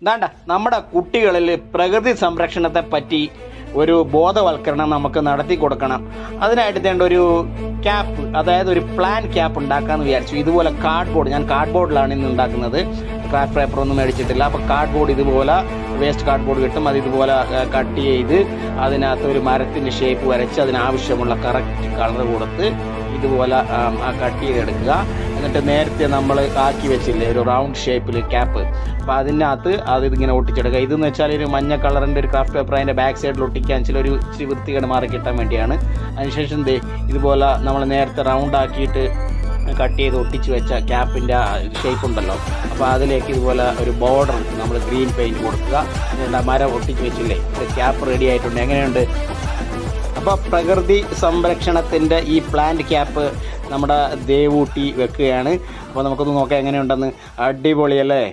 ഇതാണ്ട നമ്മുടെ കുട്ടികളിൽ പ്രകൃതി സംരക്ഷണത്തെ പറ്റി ഒരു ബോധവൽക്കരണം നമുക്ക് നടത്തി കൊടുക്കണം. അതിനായിട്ട് വേണ്ട ഒരു ക്യാപ്പ്, അതായത് ഒരു പ്ലാൻ ക്യാപ്പ് ഉണ്ടാക്കാമെന്ന് വിചാരിച്ചു. ഇതുപോലെ കാർഡ്ബോർഡ്, ഞാൻ കാർഡ്ബോർഡിലാണ് ഇന്ന് ഉണ്ടാക്കുന്നത്, ക്രാഫ്റ്റ് പേപ്പർ ഒന്നും മേടിച്ചിട്ടില്ല. അപ്പോൾ കാർഡ്ബോർഡ് ഇതുപോലെ വേസ്റ്റ് കാർഡ്ബോർഡ് കിട്ടും, അത് ഇതുപോലെ കട്ട് ചെയ്ത് അതിനകത്ത് ഒരു മരത്തിൻ്റെ ഷേപ്പ് വരച്ച് അതിനാവശ്യമുള്ള കറക്റ്റ് കളർ കൊടുത്ത് ഇതുപോലെ കട്ട് ചെയ്തെടുക്കുക. എന്നിട്ട് നേരത്തെ നമ്മൾ ആക്കി വെച്ചില്ലേ ഒരു റൗണ്ട് ഷേപ്പിൽ ക്യാപ്പ്, അപ്പോൾ അതിനകത്ത് ഇതിങ്ങനെ ഒട്ടിച്ചെടുക്കുക. ഇതെന്ന് വെച്ചാൽ ഒരു മഞ്ഞ കളറിൻ്റെ ഒരു ക്രാഫ്റ്റ് പേപ്പർ അതിൻ്റെ ബാക്ക് സൈഡിൽ ഒട്ടിക്കാൻ വെച്ചാൽ ഒരു ഇച്ചിരി വൃത്തികേട് മാറി കിട്ടാൻ വേണ്ടിയാണ്. അതിനുശേഷം ഇതുപോലെ നമ്മൾ നേരത്തെ റൗണ്ട് ആക്കിയിട്ട് കട്ട് ചെയ്ത് ഒട്ടിച്ച് വെച്ച ക്യാപ്പിൻ്റെ ഷേപ്പ് ഉണ്ടല്ലോ, അപ്പോൾ അതിലേക്ക് ഇതുപോലെ ഒരു ബോർഡർ നമ്മൾ ഗ്രീൻ പെയിൻറ്റ് കൊടുക്കുക. എന്നിട്ട് മരം ഒട്ടിച്ച് വെച്ചില്ലേ, ക്യാപ്പ് റെഡി ആയിട്ടുണ്ട്. എങ്ങനെയുണ്ട്? അപ്പോൾ പ്രകൃതി സംരക്ഷണത്തിൻ്റെ ഈ പ്ലാന്റ് ക്യാപ്പ് നമ്മുടെ ദേവൂട്ടി വെക്കുകയാണ്. അപ്പോൾ നമുക്കൊന്ന് നോക്കാം എങ്ങനെയുണ്ടെന്ന്. അടിപൊളിയല്ലേ?